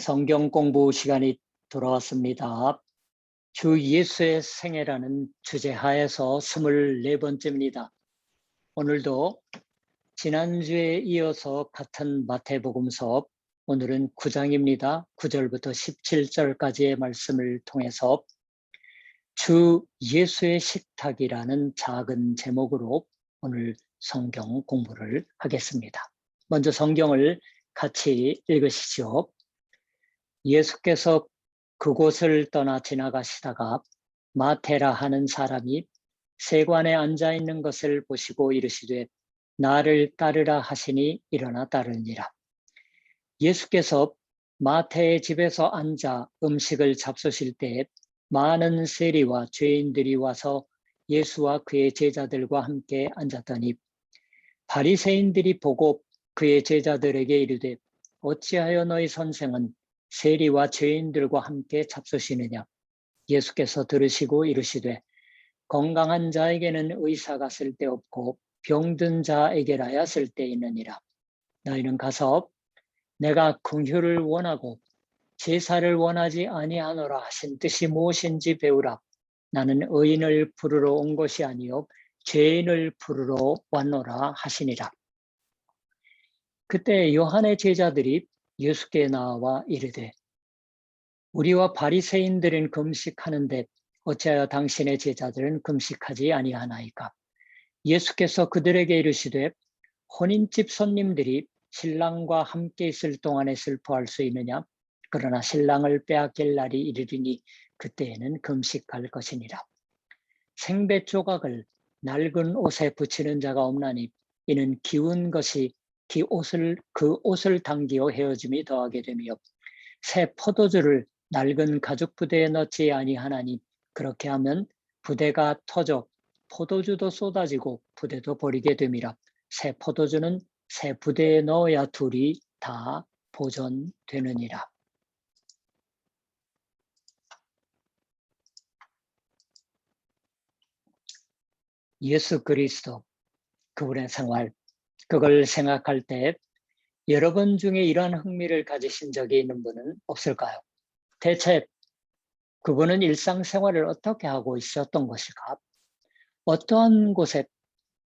성경 공부 시간이 돌아왔습니다. 주 예수의 생애라는 주제 하에서 24번째입니다. 오늘도 지난주에 이어서 같은 마태복음서 오늘은 9장입니다. 9절부터 17절까지의 말씀을 통해서 주 예수의 식탁이라는 작은 제목으로 오늘 성경 공부를 하겠습니다. 먼저 성경을 같이 읽으시죠. 예수께서 그곳을 떠나 지나가시다가 마테라 하는 사람이 세관에 앉아 있는 것을 보시고 이르시되 나를 따르라 하시니 일어나 따르니라. 예수께서 마태의 집에서 앉아 음식을 잡수실 때에 많은 세리와 죄인들이 와서 예수와 그의 제자들과 함께 앉았더니 바리새인들이 보고 그의 제자들에게 이르되 어찌하여 너희 선생은 세리와 죄인들과 함께 잡수시느냐. 예수께서 들으시고 이르시되 건강한 자에게는 의사가 쓸데없고 병든 자에게라야 쓸데있느니라. 너희는 가서 내가 긍휼을 원하고 제사를 원하지 아니하노라 하신 뜻이 무엇인지 배우라. 나는 의인을 부르러 온 것이 아니요 죄인을 부르러 왔노라 하시니라. 그때 요한의 제자들이 예수께 나와 이르되 우리와 바리새인들은 금식하는데 어찌하여 당신의 제자들은 금식하지 아니하나이까. 예수께서 그들에게 이르시되 혼인집 손님들이 신랑과 함께 있을 동안에 슬퍼할 수 있느냐. 그러나 신랑을 빼앗길 날이 이르리니 그때에는 금식할 것이니라. 생배 조각을 낡은 옷에 붙이는 자가 없나니 이는 기운 것이 그 옷을 당기어 헤어짐이 더하게 되며 새 포도주를 낡은 가죽 부대에 넣지 아니하나니 그렇게 하면 부대가 터져 포도주도 쏟아지고 부대도 버리게 됨이라. 새 포도주는 새 부대에 넣어야 둘이 다 보존되느니라. 예수 그리스도 그분의 생활, 그걸 생각할 때 여러분 중에 이러한 흥미를 가지신 적이 있는 분은 없을까요? 대체 그분은 일상생활을 어떻게 하고 있었던 것일까? 어떠한 곳에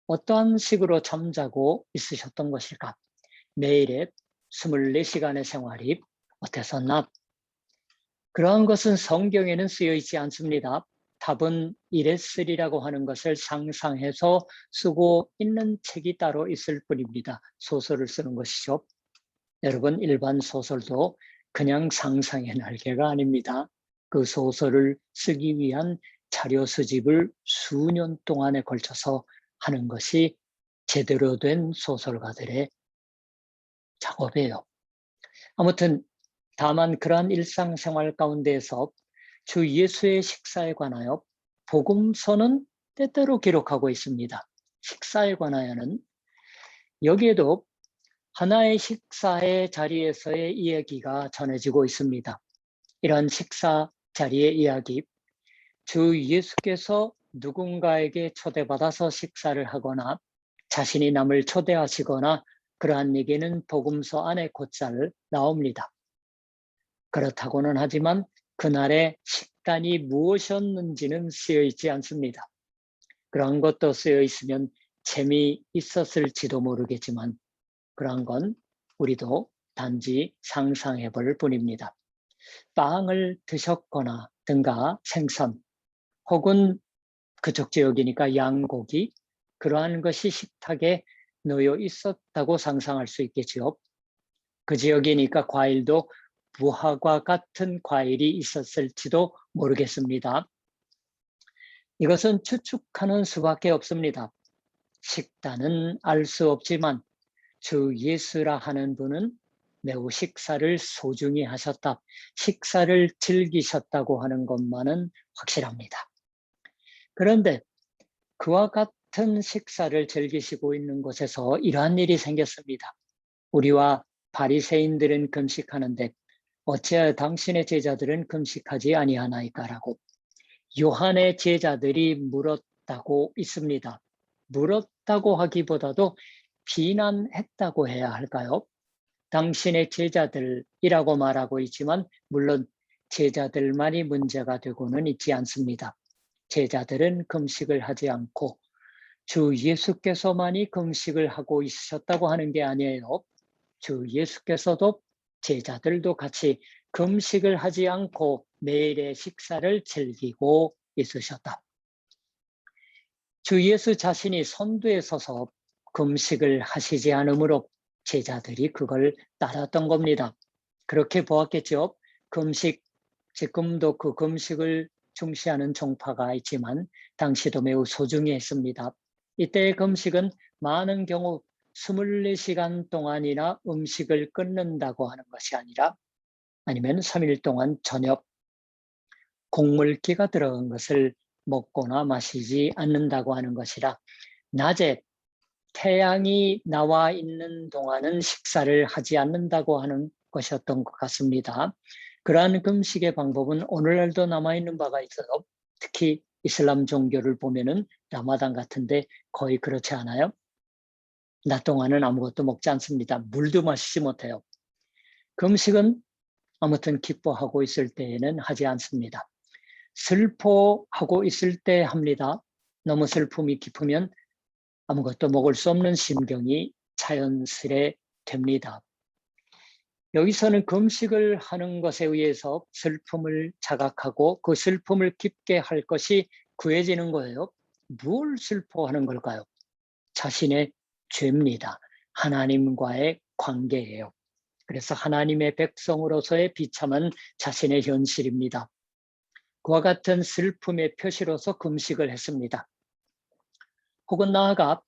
어떠한 식으로 잠자고 있으셨던 것일까? 매일의 24시간의 생활이 어땠었나? 그러한 것은 성경에는 쓰여 있지 않습니다. 답은 이랬으리라고 하는 것을 상상해서 쓰고 있는 책이 따로 있을 뿐입니다. 소설을 쓰는 것이죠. 여러분, 일반 소설도 그냥 상상의 날개가 아닙니다. 그 소설을 쓰기 위한 자료 수집을 수년 동안에 걸쳐서 하는 것이 제대로 된 소설가들의 작업이에요. 아무튼 다만 그러한 일상생활 가운데에서 주 예수의 식사에 관하여 복음서는 때때로 기록하고 있습니다. 식사에 관하여는 여기에도 하나의 식사의 자리에서의 이야기가 전해지고 있습니다. 이런 식사 자리의 이야기, 주 예수께서 누군가에게 초대받아서 식사를 하거나 자신이 남을 초대하시거나 그러한 얘기는 복음서 안에 곧잘 나옵니다. 그렇다고는 하지만 그날의 식단이 무엇이었는지는 쓰여 있지 않습니다. 그런 것도 쓰여 있으면 재미있었을지도 모르겠지만 그런 건 우리도 단지 상상해 볼 뿐입니다. 빵을 드셨거나 든가 생선 혹은 그쪽 지역이니까 양고기 그러한 것이 식탁에 놓여 있었다고 상상할 수 있겠지요. 그 지역이니까 과일도 무화과 같은 과일이 있었을지도 모르겠습니다. 이것은 추측하는 수밖에 없습니다. 식단은 알 수 없지만 주 예수라 하는 분은 매우 식사를 소중히 하셨다. 식사를 즐기셨다고 하는 것만은 확실합니다. 그런데 그와 같은 식사를 즐기시고 있는 곳에서 이러한 일이 생겼습니다. 우리와 바리새인들은 금식하는데 어찌하여 당신의 제자들은 금식하지 아니하나이까라고 요한의 제자들이 물었다고 있습니다. 물었다고 하기보다도 비난했다고 해야 할까요? 당신의 제자들이라고 말하고 있지만 물론 제자들만이 문제가 되고는 있지 않습니다. 제자들은 금식을 하지 않고 주 예수께서만이 금식을 하고 있으셨다고 하는 게 아니에요. 주 예수께서도 제자들도 같이 금식을 하지 않고 매일의 식사를 즐기고 있으셨다. 주 예수 자신이 선두에 서서 금식을 하시지 않으므로 제자들이 그걸 따랐던 겁니다. 그렇게 보았겠죠. 금식, 지금도 그 금식을 중시하는 종파가 있지만 당시도 매우 소중히 했습니다. 이때의 금식은 많은 경우 24시간 동안이나 음식을 끊는다고 하는 것이 아니라 아니면 3일 동안 저녁 곡물기가 들어간 것을 먹거나 마시지 않는다고 하는 것이라 낮에 태양이 나와 있는 동안은 식사를 하지 않는다고 하는 것이었던 것 같습니다. 그러한 금식의 방법은 오늘날도 남아있는 바가 있어요. 특히 이슬람 종교를 보면은 라마단 같은데 거의 그렇지 않아요? 낮 동안은 아무것도 먹지 않습니다. 물도 마시지 못해요. 금식은 아무튼 기뻐하고 있을 때에는 하지 않습니다. 슬퍼하고 있을 때 합니다. 너무 슬픔이 깊으면 아무것도 먹을 수 없는 심경이 자연스레 됩니다. 여기서는 금식을 하는 것에 의해서 슬픔을 자각하고 그 슬픔을 깊게 할 것이 구해지는 거예요. 뭘 슬퍼하는 걸까요? 자신의 죄입니다. 하나님과의 관계예요. 그래서 하나님의 백성으로서의 비참한 자신의 현실입니다. 그와 같은 슬픔의 표시로서 금식을 했습니다. 혹은 나아가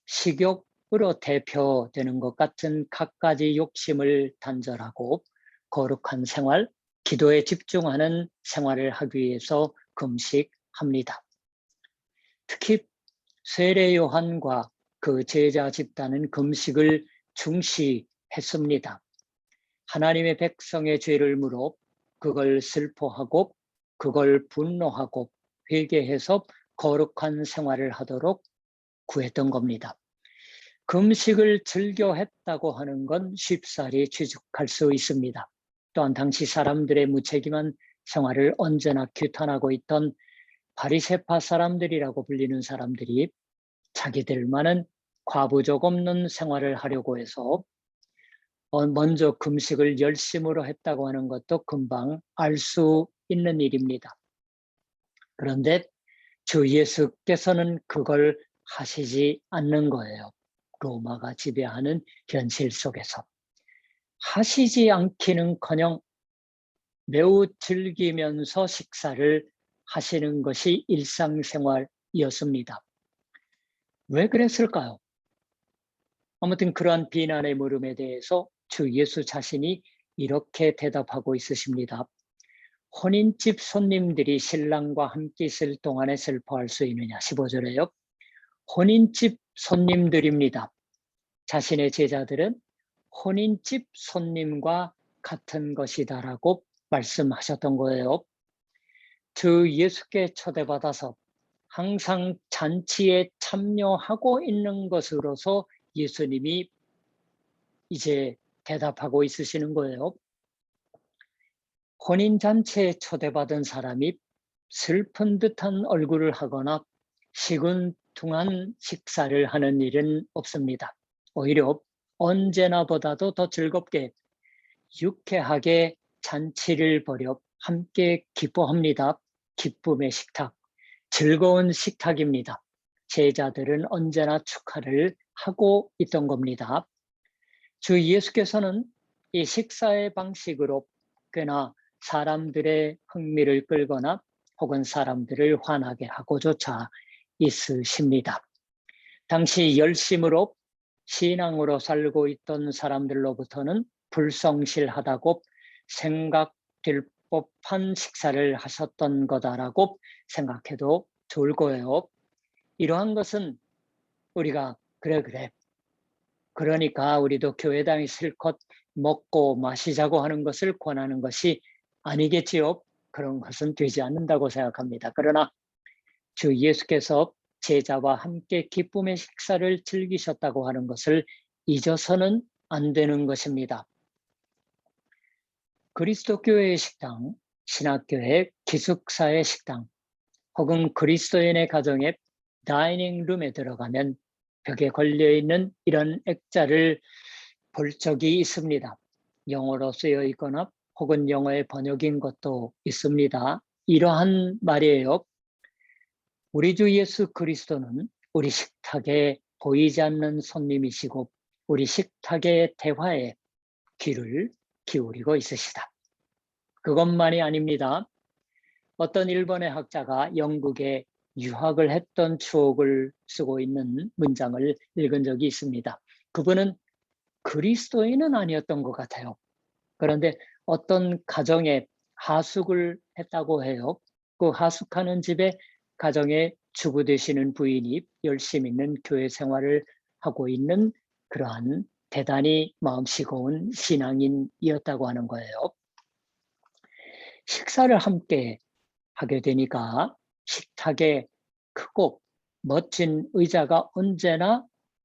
식욕으로 대표되는 것 같은 갖가지 욕심을 단절하고 거룩한 생활, 기도에 집중하는 생활을 하기 위해서 금식합니다. 특히 세례 요한과 그 제자 집단은 금식을 중시했습니다. 하나님의 백성의 죄를 물어 그걸 슬퍼하고 그걸 분노하고 회개해서 거룩한 생활을 하도록 구했던 겁니다. 금식을 즐겨 했다고 하는 건 쉽사리 추측할 수 있습니다. 또한 당시 사람들의 무책임한 생활을 언제나 규탄하고 있던 바리새파 사람들이라고 불리는 사람들이 자기들만은 과부족 없는 생활을 하려고 해서 먼저 금식을 열심으로 했다고 하는 것도 금방 알 수 있는 일입니다. 그런데 주 예수께서는 그걸 하시지 않는 거예요. 로마가 지배하는 현실 속에서. 하시지 않기는커녕 매우 즐기면서 식사를 하시는 것이 일상생활이었습니다. 왜 그랬을까요? 아무튼 그러한 비난의 물음에 대해서 주 예수 자신이 이렇게 대답하고 있으십니다. 혼인집 손님들이 신랑과 함께 있을 동안에 슬퍼할 수 있느냐? 15절에요. 혼인집 손님들입니다. 자신의 제자들은 혼인집 손님과 같은 것이다라고 말씀하셨던 거예요. 주 예수께 초대받아서 항상 잔치에 참여하고 있는 것으로서 예수님이 이제 대답하고 있으시는 거예요. 혼인잔치에 초대받은 사람이 슬픈 듯한 얼굴을 하거나 시큰둥한 식사를 하는 일은 없습니다. 오히려 언제나보다도 더 즐겁게 유쾌하게 잔치를 벌여 함께 기뻐합니다. 기쁨의 식탁, 즐거운 식탁입니다. 제자들은 언제나 축하를 하고 있던 겁니다. 주 예수께서는 이 식사의 방식으로 꽤나 사람들의 흥미를 끌거나 혹은 사람들을 화나게 하고조차 있으십니다. 당시 열심으로 신앙으로 살고 있던 사람들로부터는 불성실하다고 생각될 법한 식사를 하셨던 거다라고 생각해도 좋을 거예요. 이러한 것은 우리가 그래 그러니까 우리도 교회당이 실컷 먹고 마시자고 하는 것을 권하는 것이 아니겠지요. 그런 것은 되지 않는다고 생각합니다. 그러나 주 예수께서 제자와 함께 기쁨의 식사를 즐기셨다고 하는 것을 잊어서는 안 되는 것입니다. 그리스도 교회의 식당, 신학교의 기숙사의 식당, 혹은 그리스도인의 가정의 다이닝룸에 들어가면 벽에 걸려있는 이런 액자를 볼 적이 있습니다. 영어로 쓰여 있거나 혹은 영어의 번역인 것도 있습니다. 이러한 말이에요. 우리 주 예수 그리스도는 우리 식탁에 보이지 않는 손님이시고 우리 식탁의 대화에 귀를 기울이고 있으시다. 그것만이 아닙니다. 어떤 일본의 학자가 영국에 유학을 했던 추억을 쓰고 있는 문장을 읽은 적이 있습니다. 그분은 그리스도인은 아니었던 것 같아요. 그런데 어떤 가정에 하숙을 했다고 해요. 그 하숙하는 집에 가정의 주부 되시는 부인이 열심히 있는 교회 생활을 하고 있는 그러한 대단히 마음씨고운 신앙인이었다고 하는 거예요. 식사를 함께 하게 되니까 식탁에 크고 멋진 의자가 언제나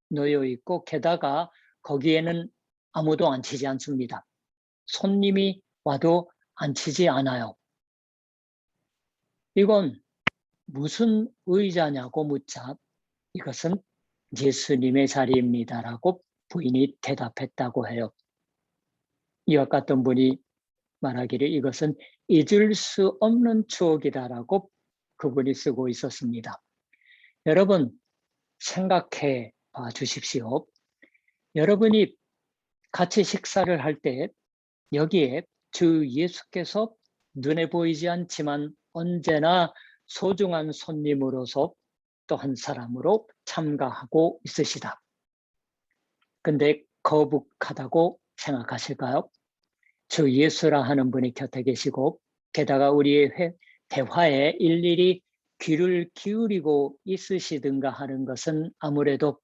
놓여 있고 게다가 거기에는 아무도 앉히지 않습니다. 손님이 와도 앉히지 않아요. 이건 무슨 의자냐고 묻자 이것은 예수님의 자리입니다라고 부인이 대답했다고 해요. 이와 같은 분이 말하기를 이것은 잊을 수 없는 추억이다라고 그분이 쓰고 있었습니다. 여러분 생각해 봐 주십시오. 여러분이 같이 식사를 할 때 여기에 주 예수께서 눈에 보이지 않지만 언제나 소중한 손님으로서 또 한 사람으로 참가하고 있으시다. 근데 거북하다고 생각하실까요? 주 예수라 하는 분이 곁에 계시고 게다가 우리의 대화에 일일이 귀를 기울이고 있으시든가 하는 것은 아무래도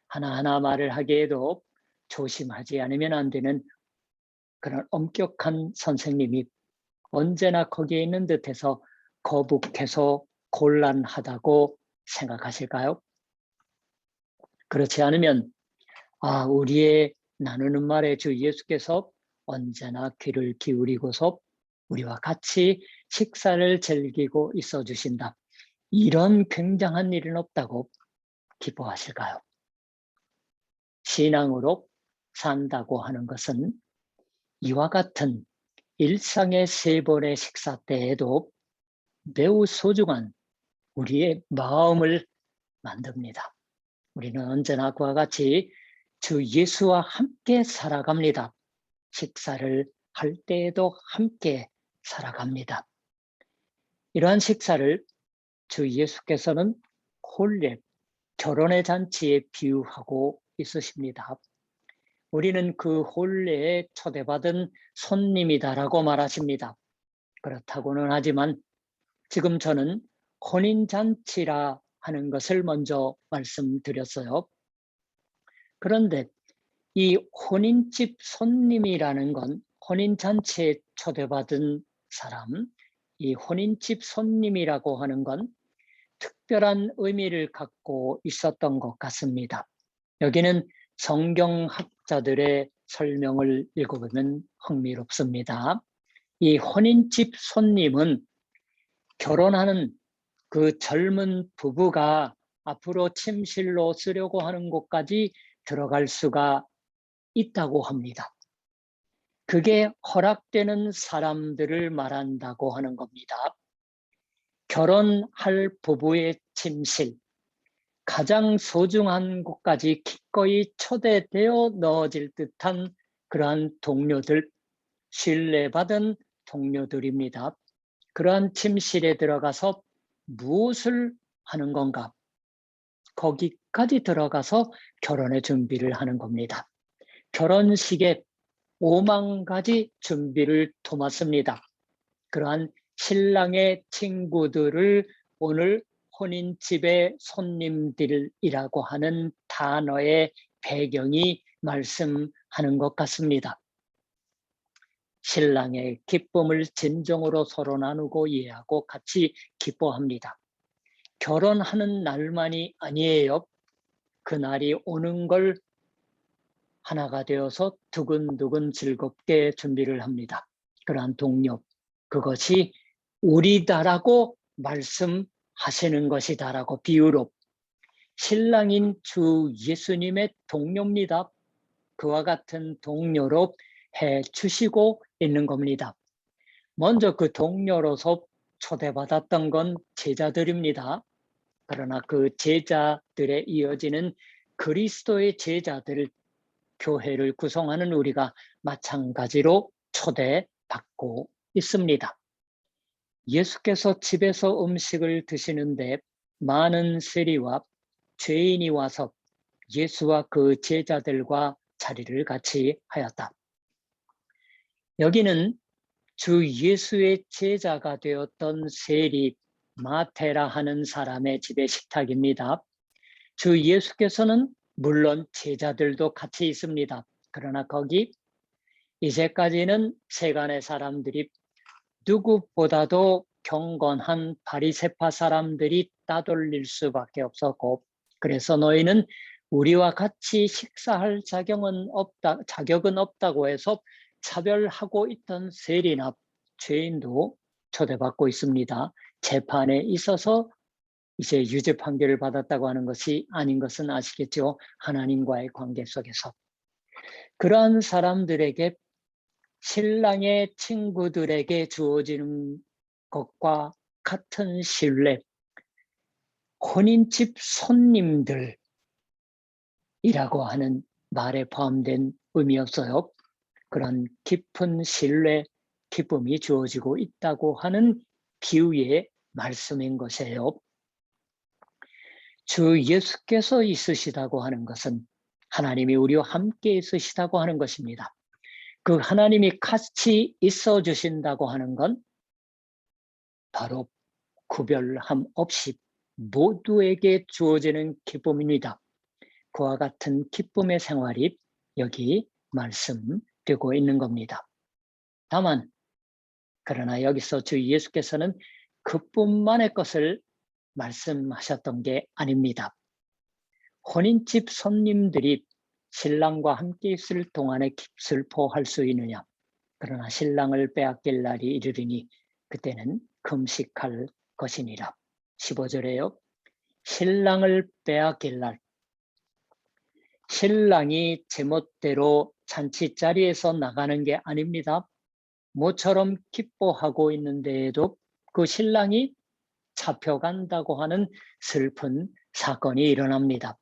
하나하나 말을 하기에도 조심하지 않으면 안 되는 그런 엄격한 선생님이 언제나 거기에 있는 듯해서 거북해서 곤란하다고 생각하실까요? 그렇지 않으면 우리의 나누는 말에 주 예수께서 언제나 귀를 기울이고서 우리와 같이 식사를 즐기고 있어 주신다. 이런 굉장한 일은 없다고 기뻐하실까요? 신앙으로 산다고 하는 것은 이와 같은 일상의 세 번의 식사 때에도 매우 소중한 우리의 마음을 만듭니다. 우리는 언제나 그와 같이 주 예수와 함께 살아갑니다. 식사를 할 때에도 함께 살아갑니다. 이러한 식사를 주 예수께서는 혼례, 결혼의 잔치에 비유하고 있으십니다. 우리는 그 혼례에 초대받은 손님이다라고 말하십니다. 그렇다고는 하지만 지금 저는 혼인잔치라 하는 것을 먼저 말씀드렸어요. 그런데 이 혼인집 손님이라는 건 혼인잔치에 초대받은 사람, 이 혼인집 손님이라고 하는 건 특별한 의미를 갖고 있었던 것 같습니다. 여기는 성경학자들의 설명을 읽어보면 흥미롭습니다. 이 혼인집 손님은 결혼하는 그 젊은 부부가 앞으로 침실로 쓰려고 하는 곳까지 들어갈 수가 있다고 합니다. 그게 허락되는 사람들을 말한다고 하는 겁니다. 결혼할 부부의 침실, 가장 소중한 곳까지 기꺼이 초대되어 넣어질 듯한 그러한 동료들, 신뢰받은 동료들입니다. 그러한 침실에 들어가서 무엇을 하는 건가? 거기까지 들어가서 결혼의 준비를 하는 겁니다. 결혼식에 5만 가지 준비를 도맡습니다. 그러한 신랑의 친구들을 오늘 혼인집의 손님들이라고 하는 단어의 배경이 말씀하는 것 같습니다. 신랑의 기쁨을 진정으로 서로 나누고 이해하고 같이 기뻐합니다. 결혼하는 날만이 아니에요. 그 날이 오는 걸 하나가 되어서 두근두근 즐겁게 준비를 합니다. 그러한 동력, 그것이 우리다라고 말씀하시는 것이다라고 비유로 신랑인 주 예수님의 동료입니다. 그와 같은 동료로 해 주시고 있는 겁니다. 먼저 그 동료로서 초대받았던 건 제자들입니다. 그러나 그 제자들에 이어지는 그리스도의 제자들, 교회를 구성하는 우리가 마찬가지로 초대받고 있습니다. 예수께서 집에서 음식을 드시는데 많은 세리와 죄인이 와서 예수와 그 제자들과 자리를 같이 하였다. 여기는 주 예수의 제자가 되었던 세리 마테라 하는 사람의 집의 식탁입니다. 주 예수께서는 물론 제자들도 같이 있습니다. 그러나 거기 이제까지는 세간의 사람들이 누구보다도 경건한 바리새파 사람들이 따돌릴 수밖에 없었고, 그래서 너희는 우리와 같이 식사할 자격은 없다고 해서 차별하고 있던 세리나 죄인도 초대받고 있습니다. 재판에 있어서 이제 유죄 판결을 받았다고 하는 것이 아닌 것은 아시겠죠? 하나님과의 관계 속에서. 그러한 사람들에게 신랑의 친구들에게 주어지는 것과 같은 신뢰, 혼인집 손님들이라고 하는 말에 포함된 의미였어요. 그런 깊은 신뢰, 기쁨이 주어지고 있다고 하는 비유의 말씀인 것이에요. 주 예수께서 있으시다고 하는 것은 하나님이 우리와 함께 있으시다고 하는 것입니다. 그 하나님이 같이 있어 주신다고 하는 건 바로 구별함 없이 모두에게 주어지는 기쁨입니다. 그와 같은 기쁨의 생활이 여기 말씀되고 있는 겁니다. 다만 그러나 여기서 주 예수께서는 그뿐만의 것을 말씀하셨던 게 아닙니다. 혼인집 손님들이 신랑과 함께 있을 동안에 슬퍼할 수 있느냐? 그러나 신랑을 빼앗길 날이 이르리니 그때는 금식할 것이니라. 15절에요. 신랑을 빼앗길 날. 신랑이 제멋대로 잔치자리에서 나가는 게 아닙니다. 모처럼 기뻐하고 있는데에도 그 신랑이 잡혀간다고 하는 슬픈 사건이 일어납니다.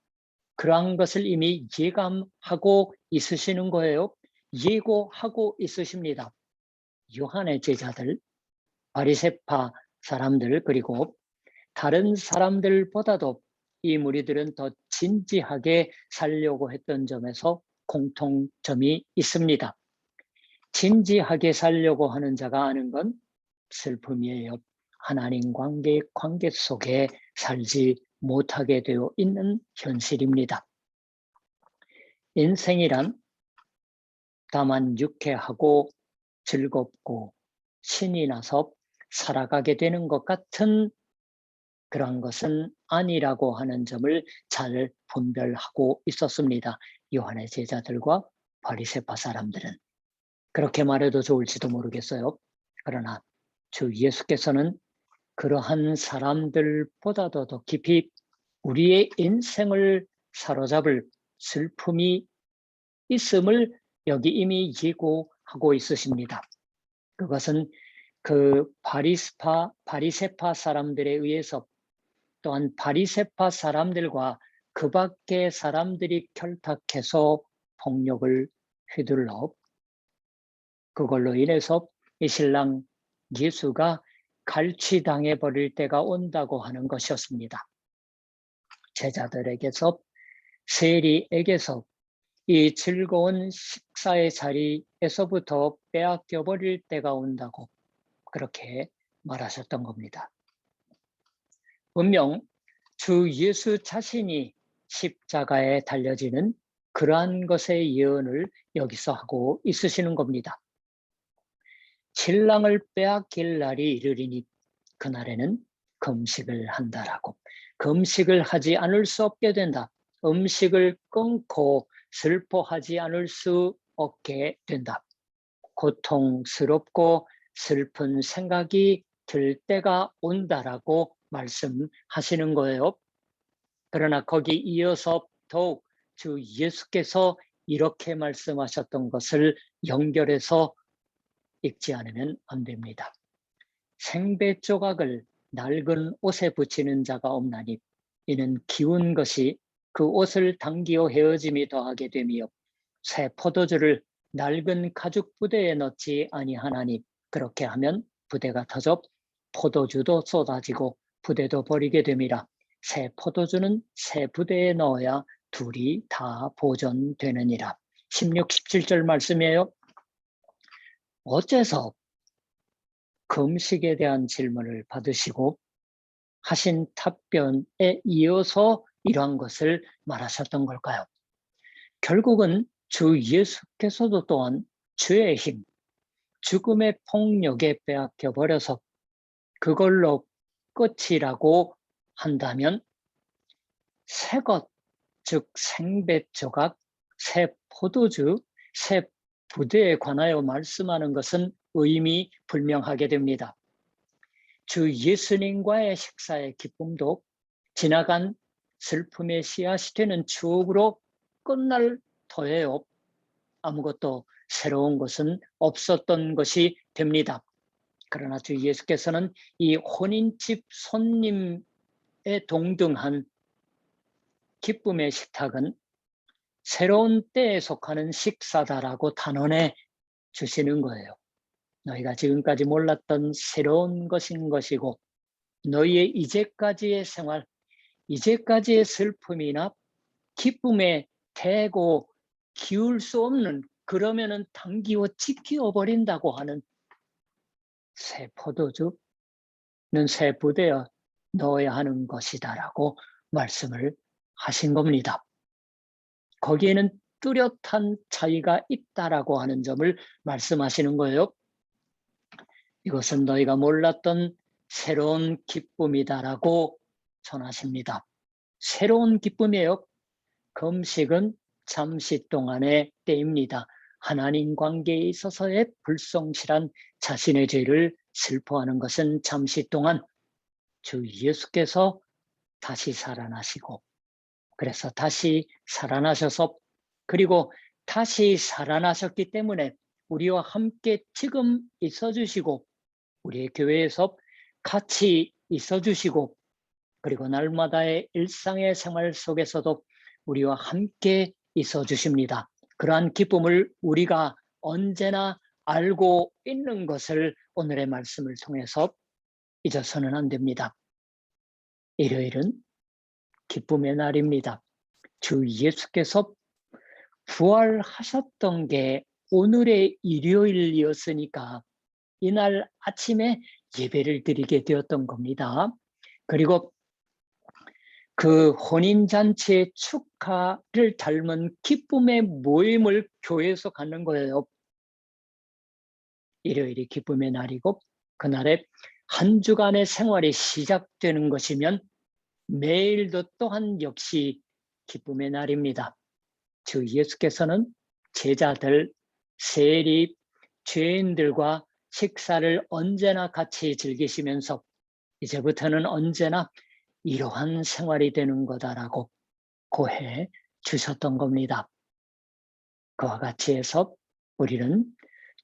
그러한 것을 이미 예감하고 있으시는 거예요. 예고하고 있으십니다. 요한의 제자들, 바리새파 사람들, 그리고 다른 사람들보다도 이 무리들은 더 진지하게 살려고 했던 점에서 공통점이 있습니다. 진지하게 살려고 하는 자가 아는 건 슬픔이에요. 하나님 관계 속에 살지 못하게 되어 있는 현실입니다. 인생이란 다만 유쾌하고 즐겁고 신이 나서 살아가게 되는 것 같은 그런 것은 아니라고 하는 점을 잘 분별하고 있었습니다. 요한의 제자들과 바리새파 사람들은. 그렇게 말해도 좋을지도 모르겠어요. 그러나 주 예수께서는 그러한 사람들보다도 더 깊이 우리의 인생을 사로잡을 슬픔이 있음을 여기 이미 예고하고 있으십니다. 그것은 그 바리새파 사람들에 의해서 또한 바리새파 사람들과 그 밖의 사람들이 결탁해서 폭력을 휘둘러 그걸로 인해서 이 신랑 예수가 갈취당해 버릴 때가 온다고 하는 것이었습니다. 제자들에게서 세리에게서 이 즐거운 식사의 자리에서부터 빼앗겨 버릴 때가 온다고 그렇게 말하셨던 겁니다. 분명 주 예수 자신이 십자가에 달려지는 그러한 것의 예언을 여기서 하고 있으시는 겁니다. 신랑을 빼앗길 날이 이르리니 그날에는 금식을 한다라고. 금식을 하지 않을 수 없게 된다. 음식을 끊고 슬퍼하지 않을 수 없게 된다. 고통스럽고 슬픈 생각이 들 때가 온다라고 말씀하시는 거예요. 그러나 거기 이어서 더욱 주 예수께서 이렇게 말씀하셨던 것을 연결해서 읽지 않으면 안 됩니다. 생배 조각을 낡은 옷에 붙이는 자가 없나니 이는 기운 것이 그 옷을 당기어 헤어짐이 더하게 되며 새 포도주를 낡은 가죽 부대에 넣지 아니하나니 그렇게 하면 부대가 터져 포도주도 쏟아지고 부대도 버리게 됨이라. 새 포도주는 새 부대에 넣어야 둘이 다 보존되느니라. 16, 17절 말씀이에요. 어째서 금식에 대한 질문을 받으시고 하신 답변에 이어서 이러한 것을 말하셨던 걸까요? 결국은 주 예수께서도 또한 죄의 힘, 죽음의 폭력에 빼앗겨 버려서 그걸로 끝이라고 한다면 새 것, 즉 생배 조각, 새 포도주, 새 부대에 관하여 말씀하는 것은 의미 불명하게 됩니다. 주 예수님과의 식사의 기쁨도 지나간 슬픔의 씨앗이 되는 추억으로 끝날 터예요. 아무것도 새로운 것은 없었던 것이 됩니다. 그러나 주 예수께서는 이 혼인집 손님에 동등한 기쁨의 식탁은 새로운 때에 속하는 식사다라고 단언해 주시는 거예요. 너희가 지금까지 몰랐던 새로운 것인 것이고 너희의 이제까지의 생활, 이제까지의 슬픔이나 기쁨에 대고 기울 수 없는, 그러면은 당기워 지키어 버린다고 하는 새 포도주는 새 부대에 넣어야 하는 것이다라고 말씀을 하신 겁니다. 거기에는 뚜렷한 차이가 있다라고 하는 점을 말씀하시는 거예요. 이것은 너희가 몰랐던 새로운 기쁨이다라고 전하십니다. 새로운 기쁨이에요. 금식은 잠시 동안의 때입니다. 하나님 관계에 있어서의 불성실한 자신의 죄를 슬퍼하는 것은 잠시 동안 주 예수께서 다시 살아나시고, 그래서 다시 살아나셔서, 그리고 다시 살아나셨기 때문에 우리와 함께 지금 있어 주시고 우리의 교회에서 같이 있어 주시고, 그리고 날마다의 일상의 생활 속에서도 우리와 함께 있어 주십니다. 그러한 기쁨을 우리가 언제나 알고 있는 것을 오늘의 말씀을 통해서 잊어서는 안 됩니다. 일요일은 기쁨의 날입니다. 주 예수께서 부활하셨던 게 오늘의 일요일이었으니까 이날 아침에 예배를 드리게 되었던 겁니다. 그리고 그 혼인잔치의 축하를 닮은 기쁨의 모임을 교회에서 갖는 거예요. 일요일이 기쁨의 날이고 그날에 한 주간의 생활이 시작되는 것이면 매일도 또한 역시 기쁨의 날입니다. 주 예수께서는 제자들, 세리, 죄인들과 식사를 언제나 같이 즐기시면서 이제부터는 언제나 이러한 생활이 되는 거다라고 고해 주셨던 겁니다. 그와 같이 해서 우리는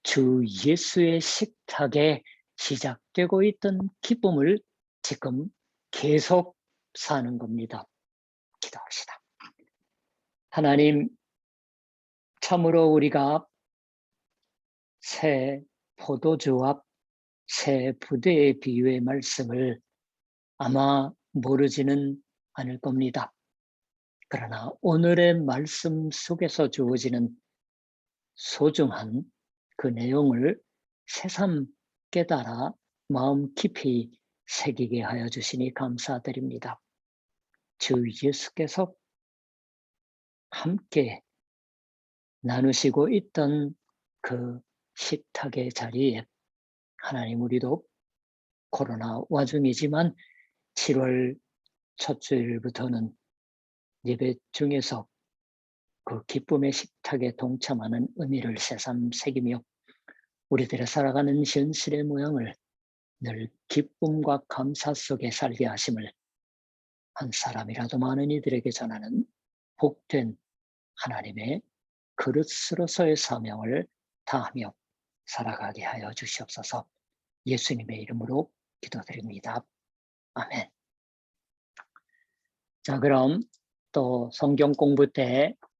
주 예수의 식탁에 시작되고 있던 기쁨을 지금 계속 사는 겁니다. 기도합시다. 하나님, 참으로 우리가 새 포도주와 새 부대의 비유의 말씀을 아마 모르지는 않을 겁니다. 그러나 오늘의 말씀 속에서 주어지는 소중한 그 내용을 새삼 깨달아 마음 깊이 새기게 하여 주시니 감사드립니다. 주 예수께서 함께 나누시고 있던 그 식탁의 자리에 하나님, 우리도 코로나 와중이지만 7월 첫 주일부터는 예배 중에서 그 기쁨의 식탁에 동참하는 의미를 새삼 새기며 우리들의 살아가는 현실의 모양을 늘 기쁨과 감사 속에 살게 하심을 한 사람이라도 많은 이들에게 전하는 복된 하나님의 그릇으로서의 사명을 다하며 살아가게 하여 주시옵소서. 예수님의 이름으로 기도드립니다. 아멘. 자, 그럼 또 성경 공부 때